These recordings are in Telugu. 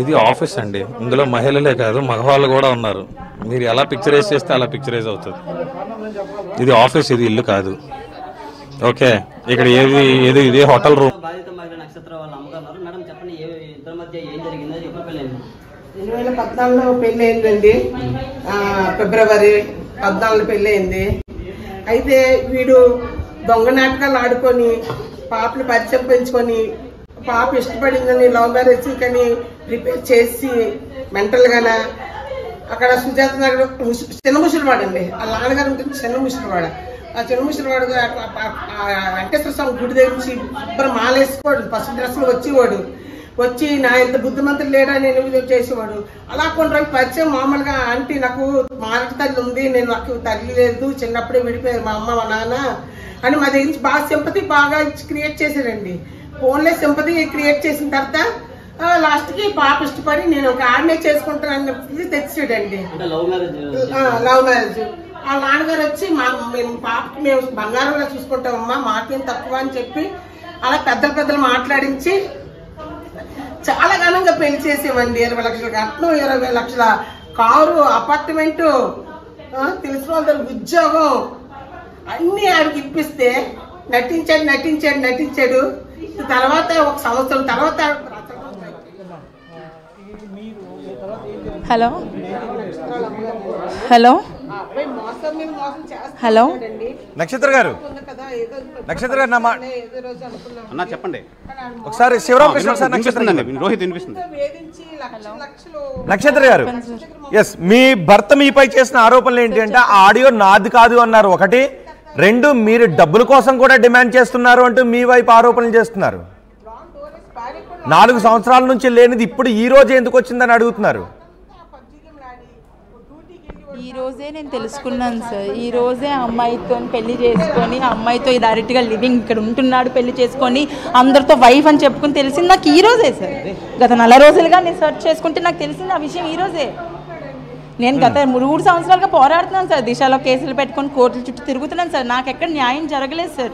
ఇది ఆఫీస్ అండి, ఇందులో మహిళలే కాదు మగవాళ్ళు కూడా ఉన్నారు. మీరు ఎలా పిక్చరైజ్ చేస్తే అలా పిక్చరైజ్ అవుతుంది. ఇది ఆఫీస్, ఇది ఇల్లు కాదు. ఓకే, ఇక్కడ ఏది ఇదే హోటల్ రూమ్. 2014లో పెళ్లి అయిందండి, ఫిబ్రవరి 14 పెళ్లి అయింది. అయితే వీడు దొంగ నాటకాలు ఆడుకొని పాపలు పరిచయం పెంచుకొని పాప ఇష్టపడిందని లవ్ మ్యారేజ్ కానీ ప్రిపేర్ చేసి మెంటల్ గాన అక్కడ సుజాత నగర్ చిన్న ముసలివాడండి. ఆ నాన్నగారు ఉంటుంది చిన్న ముసలివాడ. ఆ చిన్న ముసలివాడు వెంకటేశ్వర స్వామి గుడి దగ్గర నుంచి శుభ్రం మాలేసుకోడు, పసుపు డ్రెస్సులు వచ్చి నా ఎంత బుద్ధిమంతులు లేడా నేను చేసేవాడు. అలా కొన్ని రోజులు పరిచయం మామూలుగా ఆంటీ నాకు మారటి తల్లి ఉంది, నేను నాకు తల్లి లేదు, చిన్నప్పుడే విడిపోయారు మా అమ్మ మా నాన్న అని మా దగ్గర నుంచి బాగా సింపతి బాగా క్రియేట్ చేశారండి. ఫోన్లే సింపతి క్రియేట్ చేసిన తర్వాత లాస్ట్కి పాప ఇష్టపడి నేను ఒక ఆడనే చేసుకుంటానని తెచ్చాడండి. Love marriage. వాళ్ళ నాన్నగారు వచ్చి పాపకి మేము బంగారంలో చూసుకుంటామమ్మా, మాకేం తక్కువ అని చెప్పి అలా పెద్దలు మాట్లాడించి చాలా ఘనంగా పెళ్లి చేసేవండి. 20 లక్షల కట్నం, 20 లక్షల కారు, అపార్ట్మెంటు, తెలిసిన వాళ్ళ ఉద్యోగం అన్ని ఆడికి ఇప్పిస్తే నటించాడు. తర్వాత 1 సంవత్సరం తర్వాత హలో నక్షత్ర గారు చెప్పండి ఒకసారి. శివరామకృష్ణ సార్, నక్షత్ర గారు ఎస్, మీ భర్త మీపై చేసిన ఆరోపణలు ఏంటి అంటే ఆ ఆడియో నాది కాదు అన్నారు. 1, 2 మీరు డబ్బుల కోసం కూడా డిమాండ్ చేస్తున్నారు అంటూ మీ వైపు ఆరోపణలు చేస్తున్నారు. 4 సంవత్సరాల నుంచి లేనిది ఇప్పుడు ఈ రోజు ఎందుకు వచ్చిందని అడుగుతున్నారు. ఈ రోజే నేను తెలుసుకున్నాను సార్. ఈ రోజే అమ్మాయితో పెళ్లి చేసుకొని అమ్మాయితో డైరెక్ట్గా లివింగ్ ఇక్కడ ఉంటున్నాడు, పెళ్లి చేసుకొని అందరితో వైఫ్ అని చెప్పుకుని తెలిసింది నాకు ఈ రోజే సార్. గత 4 రోజులుగా నేను సెర్చ్ చేసుకుంటే నాకు తెలిసింది ఆ విషయం ఈ రోజే. నేను గత 3 సంవత్సరాలుగా పోరాడుతున్నాను సార్, దిశలో కేసులు పెట్టుకొని కోర్టుల చుట్టూ తిరుగుతున్నాను సార్. నాకు ఎక్కడ న్యాయం జరగలేదు సార్.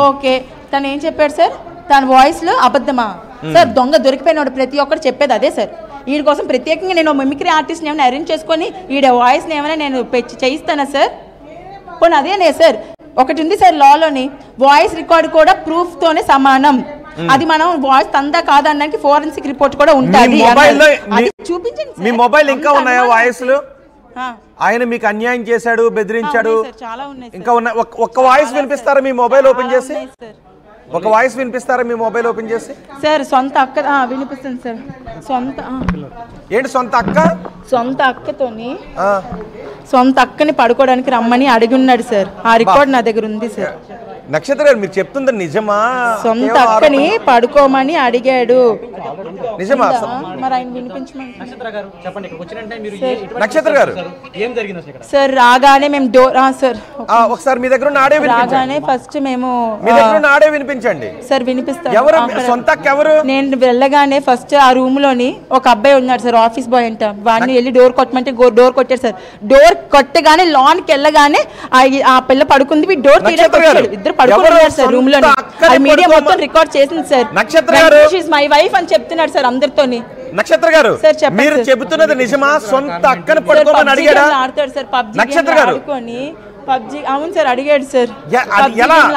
ఓకే, తను ఏం చెప్పాడు సార్, తన వాయిస్లో అబద్ధమా సార్? దొంగ దొరికిపోయినాడు ప్రతి ఒక్కరు చెప్పేది అదే సార్. వీడి కోసం ప్రత్యేకంగా నేను మిమిక్రీ ఆర్టిస్ట్ని ఏమైనా అరేంజ్ చేసుకొని వీడి వాయిస్ని ఏమైనా నేను చేయిస్తానా సార్? పోనీ అదేనే సార్. ఒకటి ఉంది సార్ లాలోని, వాయిస్ రికార్డ్ కూడా ప్రూఫ్తోనే సమానం. అది మనం వాయిస్ తందా కాదనడానికి ఫోరెన్సిక్ రిపోర్ట్ కూడా ఉంటుంది. చూపించండి. మీ మొబైల్ ఇంకా ఉన్నాయా వాయిస్లు? ఆయన మీకు అన్యాయం చేశాడు, బెదిరించాడు, చాలా ఉన్నాయి. ఇంకా ఉన్నాయి. ఒక్క వాయిస్ వినిపిస్తారా మీ మొబైల్ ఓపెన్ చేసి? ఒక వాయిస్ వినిపిస్తారా మీ మొబైల్ ఓపెన్ చేసి? సార్ సొంత అక్క వినిపిస్తుంది సార్. ఏంటి సొంత అక్క? సొంత అక్కతోని సొంత అక్కని పడుకోవడానికి రమ్మని అడిగి ఉన్నాడు సార్. ఆ రికార్డ్ నా దగ్గర ఉంది సార్. నక్షత్ర గారు మీరు చెప్తుంది నిజమా? సొంత అక్కని పడుకోమని అడిగాడు. నిజమా? మరి ఆయన వినిపించమని. నక్షత్ర గారు సార్ రాగానే మేము సార్ ఒకసారి మీ దగ్గర ఉన్న ఆడియో రాగానే ఫస్ట్ మేము మీ దగ్గర ఉన్న ఆడియో వినిపించండి సార్. వినిపిస్తాను. ఎవరు సొంత అక్క ఎవరు? నేను వెళ్ళగానే ఫస్ట్ ఆ రూమ్ లోని ఒక అబ్బాయి ఉన్నాడు సార్, ఆఫీస్ బాయ్ అంట. వాడిని వెళ్ళి డోర్ కొట్టమంటే డోర్ కొట్టాడు సార్. డోర్ కొట్టగానే లాన్ కి వెళ్ళగానే ఆ పిల్ల పడుకుంది, డోర్ తీయడానికి ఇద్దరు పడుకున్నారు సార్ రూమ్ లోని. మీడియా మొత్తం రికార్డ్ చేసింది సార్. నక్షత్ర గారు మై వైఫ్ అని చెప్తున్నాడు సార్ అందరితోని. నక్షత్ర గారు మీరు చెబుతున్నది నిజమా? సొంత అక్కని పడుకోమని అడిగాడా? ఆడతాడు సార్ పబ్జి నక్షత్ర గారు. పబ్జి అవును సార్ అడిగాడు సార్.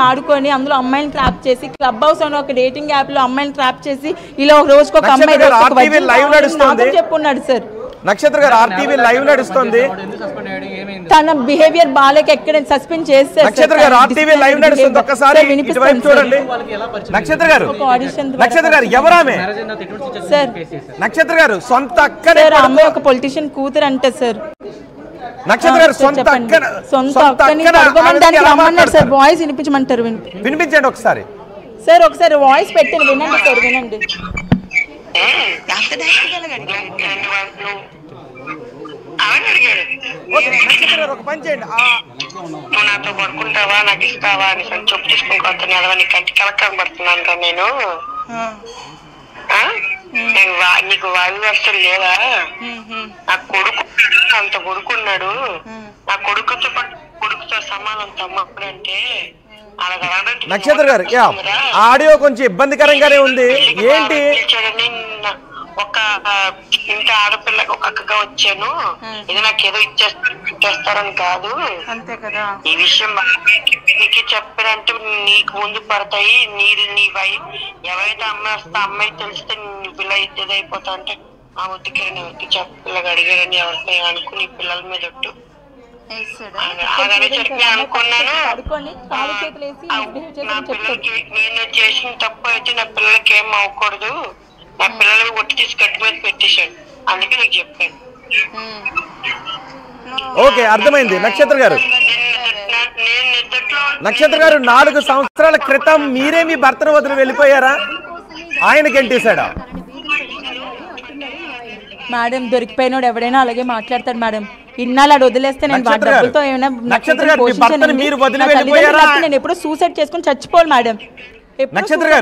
ఆడుకొని అందులో అమ్మాయిని ట్రాప్ చేసి క్లబ్ హౌస్ అని ఒక డేటింగ్ యాప్ లో అమ్మాయిని ట్రాప్ చేసి ఇలా ఒక రోజుకి ఒక అమ్మాయి చెప్పున్నాడు సార్. నక్షత్ర గారు ఆర్టీవీ లైవ్ నడుస్తుంది. తన బిహేవియర్ బాలేక ఎక్కడ సస్పెండ్ చేస్తారు. నక్షత్ర గారు ఆర్టీవీ లైవ్ నడుస్తుంది, ఒక్కసారి ఇటువైపు చూడండి. నక్షత్ర గారు ఎవరామె? సార్ నక్షత్ర గారు సొంత అక్కనే అమ్మాయి ఒక పొలిటీషియన్ కూతురు అంటే సార్. నక్షత్ర గారు సొంత అక్కని పడుకోమనడానికి రమ్మన్నారు సార్. వాయిస్ వినిపించమంటారు. వినిపించండి ఒకసారి సార్. ఒకసారి వాయిస్ పెట్టి వినండి సార్, వినండి. ఒక పని చేయండి, నువ్వు నాతో పడుకుంటావా, నాకు ఇస్తావా అని చెప్పు తీసుకుని కొడుతున్నావా? నీ కంటికి ఎలా కనబడుతున్నాను రా నేను? నీకు వాయు వ్యవస్థలు లేవా? నా కొడుకు అంత కొడుకున్నాడు, నా కొడుకుతో సమానం తమ్ముడు అంటే నక్షత్ర గారు ఆడియో కొంచెం ఇబ్బందికరంగానే ఉంది. ఏంటి ఒక ఇంటి ఆడపిల్లకి ఒక అక్కగా వచ్చాను, ఇది నాకేదో ఇచ్చేస్తారని కాదు. అంతే కదా. ఈ విషయం నీకు చెప్పారంటే నీకు ముందు పడతాయి. నీ ఎవరైతే అమ్మాయి వస్తే అమ్మాయి తెలిస్తే పిల్ల ఇద్దరైపోతా అంటే ఆ ఉతికిరని ఎవరికి పిల్లగా అడిగారని ఎవరిని అనుకుని పిల్లల మీద ఒట్టు అనుకున్నాను. నా పిల్లలకి నేను చేసిన తప్పు అయితే నా పిల్లలకి ఏం అవ్వకూడదు, నా పిల్లలకి ఒట్టి తీసి గట్టి మీద పెట్టేశాడు, అందుకే నీకు చెప్పాను. ఓకే, అర్థమైంది నక్షత్ర గారు. నక్షత్ర గారు 4 సంవత్సరాల క్రితం మీరే మీ భర్తను వదిలి వెళ్ళిపోయారా? ఆయనకి ఎంటేశాడా? మేడం దొరికిపోయినోడు ఎవడైనా అలాగే మాట్లాడతాడు మేడం. ఇన్నాళ్ళు అడు వదిలేస్తే నేను డబ్బులతో ఏమైనా నేను ఎప్పుడో సూసైడ్ చేసుకుని చచ్చిపోవాలి మేడం.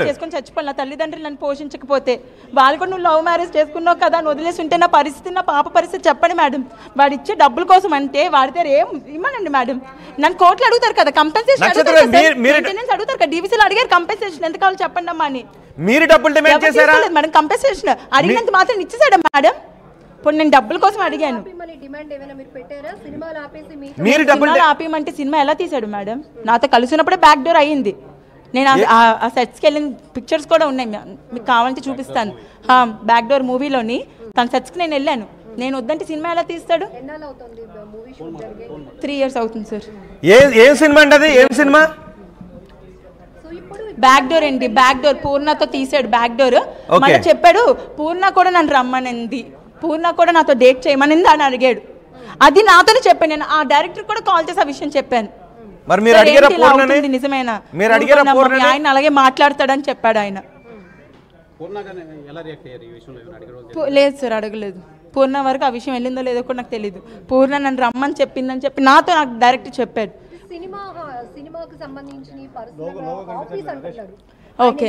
చేసుకుని చచ్చిపోవాలి. నా తల్లిదండ్రులు నన్ను పోషించకపోతే వాళ్ళు కూడా నువ్వు లవ్ మ్యారేజ్ చేసుకున్నావు కదా అని వదిలేసి ఉంటే నా పరిస్థితి, నా పాప పరిస్థితి చెప్పండి మేడం. వాడు ఇచ్చే డబ్బుల కోసం అంటే వాడితే ఏం ఇవ్వనండి మేడం. నన్ను కోట్లు అడుగుతారు కదా, కంపెన్సేషన్ అడుగుతారు కదా, డీవీసీలో అడిగారు కంపెన్సేషన్ ఎంత కావాలో చెప్పండి అమ్మా అని. మీరు డబ్బులు డిమాండ్ చేశారా మేడం? కంపెన్సేషన్ అడిగినంత మాత్రం ఇచ్చేసాడా మేడం? ఇప్పుడు నేను డబ్బుల కోసం అడిగాను. ఆపేయమంటే సినిమా ఎలా తీసాడు మేడం? నాతో కలిసినప్పుడే బ్యాక్ డోర్ అయ్యింది. నేను ఆ సెట్స్కి వెళ్ళిన పిక్చర్స్ కూడా ఉన్నాయి, మీకు కావాలంటే చూపిస్తాను. బ్యాక్ డోర్ మూవీలోని తన సెట్స్కి నేను వెళ్ళాను. నేను వద్దంటే సినిమా ఎలా తీస్తాడు? 3 years అవుతుంది సార్. ఏం సినిమా అండి అది? ఏం సినిమా? బ్యాక్ డోర్ అండి. బ్యాక్ డోర్ పూర్ణతో తీసాడు. బ్యాక్ డోర్ మళ్ళీ చెప్పాడు పూర్ణ కూడా నన్ను రమ్మనింది, పూర్ణ కూడా నాతో డేట్ చేయమనింది అని అడిగాడు. అది నాతోనే చెప్పాను. నేను ఆ డైరెక్టర్ కూడా కాల్ చేసి ఆ విషయం చెప్పాను. మరి మీరు అడిగారా పూర్ణని? నిజమేనా? మీరు అడిగారా పూర్ణని? ఆయన అలాగే మాట్లాడతాడని చెప్పాడు ఆయన. లేదు సార్, అడగలేదు. పూర్ణ వరకు ఆ విషయం వెళ్ళిందో లేదో కూడా నాకు తెలియదు. పూర్ణ నన్ను రమ్మని చెప్పిందని చెప్పి నాతో నాకు డైరెక్ట్ చెప్పాడు. Okay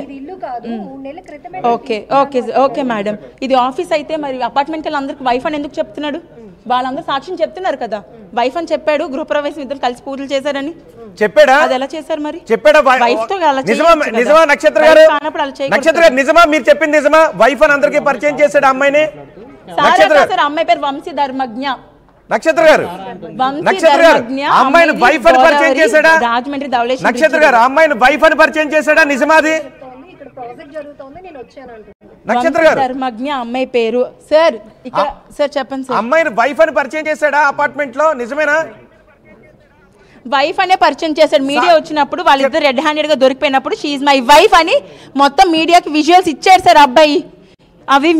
okay okay okay madam, ఇది ఆఫీస్ అయితే మరి అపార్ట్మెంట్ అందరికి వైఫ్ అని ఎందుకు చెప్తున్నాడు? వాళ్ళందరూ సాక్ష్యం చెప్తున్నారు కదా, వైఫ్ అని చెప్పాడు. గృహప్రవేశం ఇద్దరు కలిసి పూజలు చేశారని చెప్పాడా? అది ఎలా చేశారు మరి? చెప్పాడా వైఫ్ తో? నిజమా నక్షత్ర గారు? నక్షత్ర గారు నిజమా మీరు చెప్పింది నిజమా? వైఫ్ అని అందరికీ పరిచయం చేశాడు అమ్మాయిని? అమ్మాయి పేరు వంశీ ధర్మజ్ఞ. నక్షత్ర గారు అమ్మాయిని వైఫ్ అని పరిచయం చేశాడా? రాజమండ్రి ధవళేశ్వరం. నక్షత్ర గారు అమ్మాయిని వైఫ్ అని పరిచయం చేశాడా? నిజమాది? నక్షత్ర గారు ధర్మజ్ఞ అమ్మాయి పేరు. సార్ ఇక్కడ సార్ చెప్పండి సార్. అమ్మాయిని వైఫ్ అని పరిచయం చేశాడా అపార్ట్మెంట్ లో? నిజమేనా? వైఫ్ అనే పరిచయం చేశాడు. మీడియా వచ్చినప్పుడు వాళ్ళిద్దరు రెడ్ హ్యాండెడ్ గా దొరికిపోయినప్పుడు షీ ఈజ్ మై వైఫ్ అని మొత్తం మీడియాకి విజువల్స్ ఇచ్చాడు సార్ అబ్బాయి. అవి